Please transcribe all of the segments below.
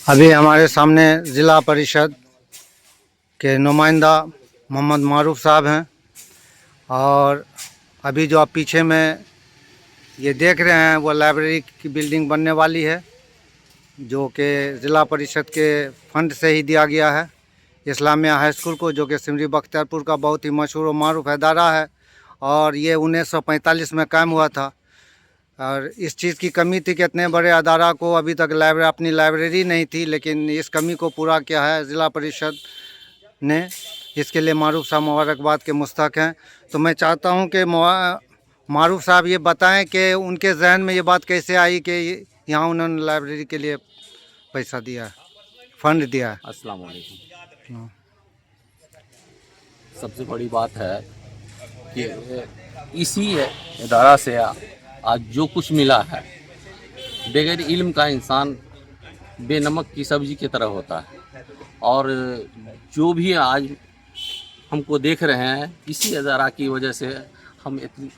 अभी हमारे सामने ज़िला परिषद के नुमाइंदा मोहम्मद मारूफ साहब हैं और अभी जो आप पीछे में ये देख रहे हैं वो लाइब्रेरी की बिल्डिंग बनने वाली है, जो कि ज़िला परिषद के फंड से ही दिया गया है इस्लामिया हाई स्कूल को, जो कि सिमरी बख्तियारपुर का बहुत ही मशहूर और मारूफ अदारा है और ये 1945 में कायम हुआ था। और इस चीज़ की कमी थी कि इतने बड़े अदारा को अभी तक अपनी लाइब्रेरी नहीं थी, लेकिन इस कमी को पूरा किया है ज़िला परिषद ने। इसके लिए मारूफ साहब मुबारकबाद के मुस्तहक हैं। तो मैं चाहता हूं कि मारूफ साहब ये बताएं कि उनके जहन में ये बात कैसे आई कि यहाँ उन्होंने लाइब्रेरी के लिए पैसा दिया है, फंड दिया है। अस्सलाम वालेकुम। सबसे बड़ी बात है कि इसी इदारा से आज जो कुछ मिला है, बगैर इल्म का इंसान बेनमक की सब्जी की तरह होता है। और जो भी आज हमको देख रहे हैं, इसी इदारा की वजह से हम इतनी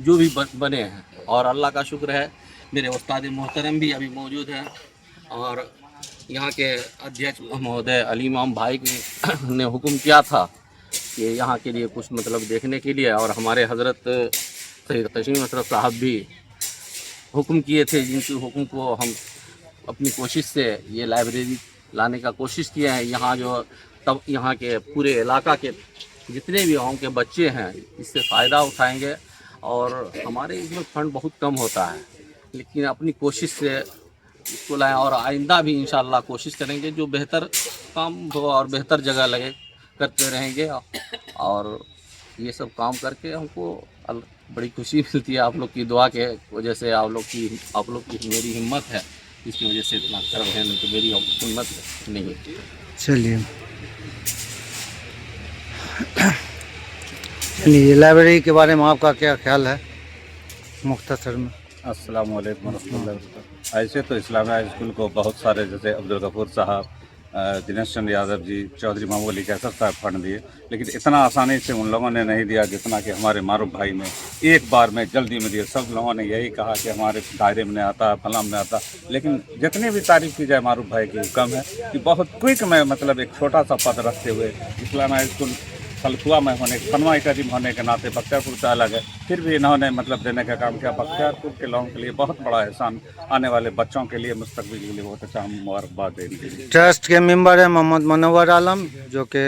जो भी बने हैं। और अल्लाह का शुक्र है, मेरे उस्ताद मोहतरम भी अभी मौजूद हैं और यहाँ के अध्यक्ष महोदय अली इमाम भाई ने हुक्म किया था कि यहाँ के लिए कुछ मतलब देखने के लिए, और हमारे हज़रत सैयद क़सीम अशरफ साहब भी हुक्म किए थे, जिनके हुक्म को हम अपनी कोशिश से ये लाइब्रेरी लाने का कोशिश किए हैं। यहाँ जो तब यहाँ के पूरे इलाका के जितने भी गाँव के बच्चे हैं इससे फ़ायदा उठाएंगे। और हमारे इसमें फंड बहुत कम होता है, लेकिन अपनी कोशिश से इसको लाएँ और आइंदा भी इंशाअल्लाह कोशिश करेंगे जो बेहतर काम हो और बेहतर जगह लगे करते रहेंगे। और ये सब काम करके हमको बड़ी खुशी मिलती है। आप लोग की दुआ के वजह से, आप लोग की मेरी हिम्मत है, इसकी वजह से इतना कर रहे हैं, नहीं तो मेरी हिम्मत नहीं होती। चलिए चलिए, लाइब्रेरी के बारे में आपका क्या ख्याल है मुख्तसर में? अस्सलाम वालेकुम रहमतुल्लाहि व बरकातहू। ऐसे तो इस्लामिया हाई स्कूल को बहुत सारे, जैसे अब्दुल गफूर साहब, दिनेश चंद्र यादव जी, चौधरी महमूद अली कैसर साहब फंड दिए, लेकिन इतना आसानी से उन लोगों ने नहीं दिया जितना कि हमारे मारूफ भाई ने एक बार में जल्दी में दिया। सब लोगों ने यही कहा कि हमारे दायरे में नहीं आता, फलां में आता, लेकिन जितनी भी तारीफ़ की जाए मारूफ भाई की कम है कि बहुत क्विक में, मतलब एक छोटा सा पद रखते हुए इस्लामिया हाई स्कूल फलकुआ में होने, फनवा करीब होने के नाते बख्तियारपुर से अलग है, फिर भी इन्होंने मतलब देने का काम किया। बख्तियारपुर के लोगों के लिए बहुत बड़ा एहसान, आने वाले बच्चों के लिए, मुस्तकबिल के लिए बहुत अच्छा हम मुबारकबाद देंगे। ट्रस्ट के मेंबर हैं मोहम्मद मुनव्वर आलम, जो कि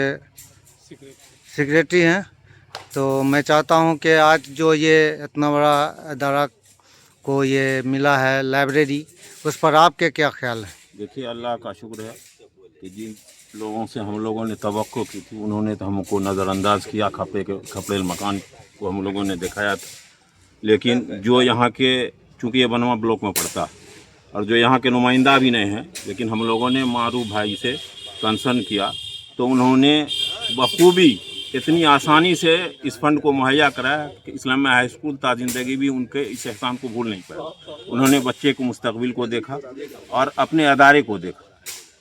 सेक्रेटरी हैं। तो मैं चाहता हूं कि आज जो ये इतना बड़ा अदारा को ये मिला है लाइब्रेरी, उस पर आपके क्या ख्याल है? देखिए, अल्लाह का शुक्र है कि जिन लोगों से हम लोगों ने तवक्को की थी, उन्होंने तो हमको नज़रअंदाज किया। खपड़ेल मकान को हम लोगों ने दिखाया था, लेकिन जो यहाँ के, चूँकि ये बनवा ब्लॉक में पड़ता है और जो यहाँ के नुमाइंदा भी नहीं हैं, लेकिन हम लोगों ने मारूफ भाई से कंसर्न किया तो उन्होंने बखूबी इतनी आसानी से इस फंड को मुहैया कराया कि इस्लामिया हाई स्कूल ता ज़िंदगी भी उनके इस एहसान को भूल नहीं पाया। उन्होंने बच्चे को, मुस्तकबिल को देखा और अपने अदारे को देखा,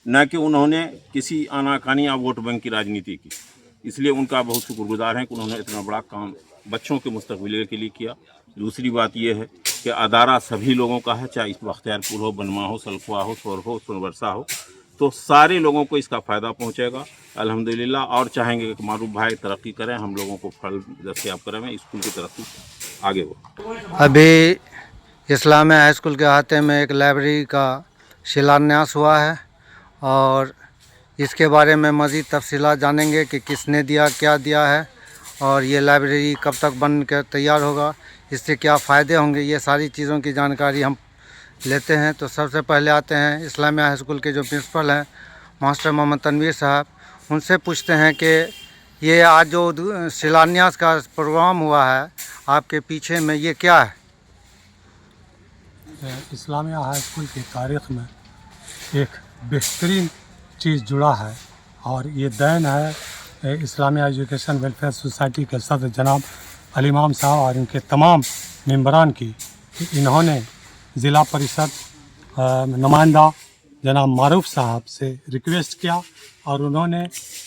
न कि उन्होंने किसी आनाकानी या वोट बैंक की राजनीति की। इसलिए उनका बहुत शुक्रगुजार हैं कि उन्होंने इतना बड़ा काम बच्चों के मुस्तकबिल के लिए किया। दूसरी बात यह है कि अदारा सभी लोगों का है, चाहे इस बख्तियारपुर हो, बनवा हो, सलखुआ हो, सोर हो, सोनवर्षा हो, तो सारे लोगों को इसका फ़ायदा पहुँचेगा अल्हम्दुलिल्लाह। और चाहेंगे कि मारूफ भाई तरक्की करें, हम लोगों को फल दस्तयाब करें, स्कूल की तरक्की आगे हो। अभी इस्लामिया हाई स्कूल के अहाते में एक लाइब्रेरी का शिलान्यास हुआ है और इसके बारे में मज़ीद तफसीलात जानेंगे कि किसने दिया, क्या दिया है और ये लाइब्रेरी कब तक बन कर तैयार होगा, इससे क्या फ़ायदे होंगे, ये सारी चीज़ों की जानकारी हम लेते हैं। तो सबसे पहले आते हैं इस्लामिया हाई स्कूल के जो प्रिंसिपल हैं मास्टर मोहम्मद तनवीर साहब, उनसे पूछते हैं कि ये आज जो शिलान्यास का प्रोग्राम हुआ है आपके पीछे में, ये क्या है? इस्लामिया हाई स्कूल की तारीख़ में एक बेहतरीन चीज़ जुड़ा है और ये देन है इस्लामिया एजुकेशन वेलफेयर सोसाइटी के सदर जनाब अली इमाम साहब और इनके तमाम मेंबरान की, कि इन्होंने ज़िला परिषद नुमाइंदा जनाब मारूफ साहब से रिक्वेस्ट किया और उन्होंने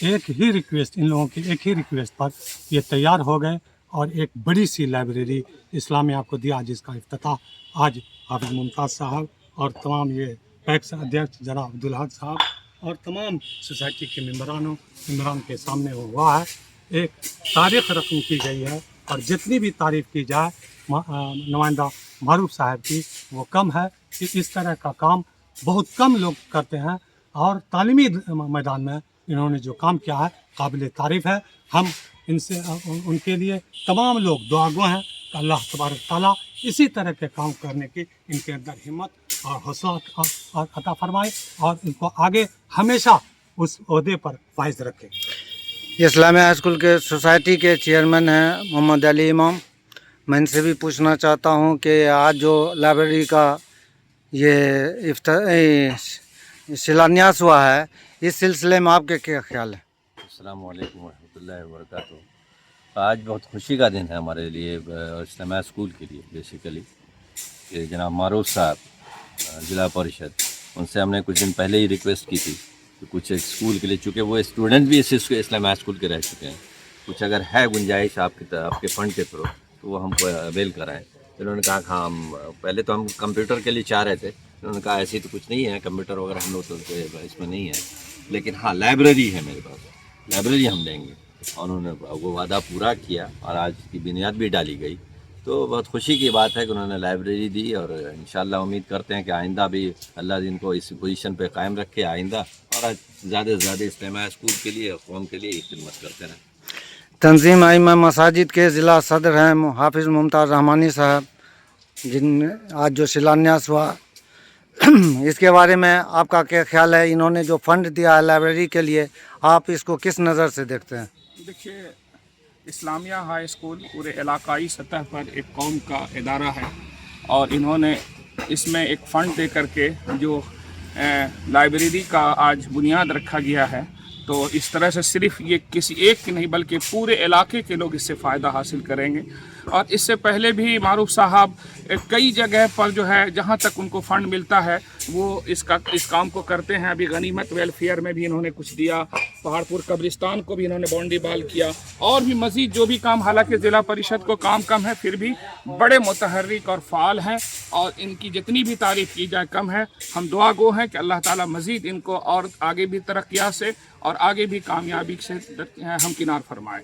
एक ही रिक्वेस्ट, इन लोगों की एक ही रिक्वेस्ट पर ये तैयार हो गए और एक बड़ी सी लाइब्रेरी इस्लामिया को दिया, जिसका इफ्तिताह आज हाफिज़ मुमताज़ साहब और तमाम ये पैक्स अध्यक्ष जनाब अब्दुल हक साहब और तमाम सोसाइटी के मेम्बरान के सामने वो हुआ है। एक तारीख रकम की गई है और जितनी भी तारीफ़ की जाए नुमाइंदा मारूफ साहब की वो कम है कि इस तरह का काम बहुत कम लोग करते हैं और तालीमी मैदान में इन्होंने जो काम किया है काबिल तारीफ़ है। हम इनसे उनके लिए तमाम लोग दुआगो हैं कि अल्लाह तबारक ताला इसी तरह के काम करने की इनके अंदर हिम्मत और हौसला अता फरमाए और इनको आगे हमेशा उस ओहदे पर फाइज रखे। इस्लामिया हाई स्कूल के सोसाइटी के चेयरमैन हैं मोहम्मद अली इमाम। मैं इनसे भी पूछना चाहता हूं कि आज जो लाइब्रेरी का ये शिलान्यास हुआ है, इस सिलसिले में आपके क्या ख्याल है? अस्सलाम वालेकुम रहमतुल्लाहि व बरकातुहू। आज बहुत खुशी का दिन है हमारे लिए और इस्लामिया स्कूल के लिए बेसिकली कि जनाब मारूफ साहब ज़िला परिषद, उनसे हमने कुछ दिन पहले ही रिक्वेस्ट की थी कि कुछ स्कूल के लिए, चूँकि वो स्टूडेंट भी इस इस्लामिया स्कूल के रह चुके हैं, कुछ अगर है गुंजाइश आपके फ़ंड के थ्रू तो वो हमको अवेल कराएं। तो उन्होंने कहा हाँ, हम पहले तो हम कंप्यूटर के लिए चाह रहे थे, उन्होंने कहा ऐसी तो कुछ नहीं है, कंप्यूटर वगैरह हम लोग तो इसमें नहीं है, लेकिन हाँ लाइब्रेरी है मेरे पास, लाइब्रेरी हम देंगे। और उन्होंने वो वादा पूरा किया और आज की बुनियाद भी डाली गई। तो बहुत खुशी की बात है कि उन्होंने लाइब्रेरी दी और इंशाल्लाह उम्मीद करते हैं कि आइंदा भी अल्लाह इनको इस पोजीशन पे कायम रखे आइंदा, और आज ज़्यादा से ज़्यादा इस्लामिया स्कूल के लिए कौम के लिए खिदमत करते रहें। तंजीम आइमा मसाजिद के ज़िला सदर हैं हाफिज़ मुमताज़ रहमानी साहब, जिन आज जो शिलान्यास हुआ इसके बारे में आपका क्या ख्याल है? इन्होंने जो फ़ंड दिया है लाइब्रेरी के लिए, आप इसको किस नज़र से देखते हैं? देखिए, इस्लामिया हाई स्कूल पूरे इलाकाई सतह पर एक कौम का इदारा है और इन्होंने इसमें एक फ़ंड दे करके जो लाइब्रेरी का आज बुनियाद रखा गया है, तो इस तरह से सिर्फ ये किसी एक की नहीं बल्कि पूरे इलाके के लोग इससे फ़ायदा हासिल करेंगे। और इससे पहले भी मारूफ साहब कई जगह पर जो है जहाँ तक उनको फ़ंड मिलता है वो इस काम को करते हैं। अभी गनीमत वेलफेयर में भी इन्होंने कुछ दिया, पहाड़पुर कब्रिस्तान को भी इन्होंने बाउंड्री बाल किया, और भी मज़ीद जो भी काम, हालांकि ज़िला परिषद को काम कम है फिर भी बड़े मुतहर्रिक और फ़ाल हैं और इनकी जितनी भी तारीफ़ की जाए कम है। हम दुआ गो हैं कि अल्लाह ताला मज़ीद इनको और आगे भी तरक्कियात से और आगे भी कामयाबी से हमकिनार फरमाए।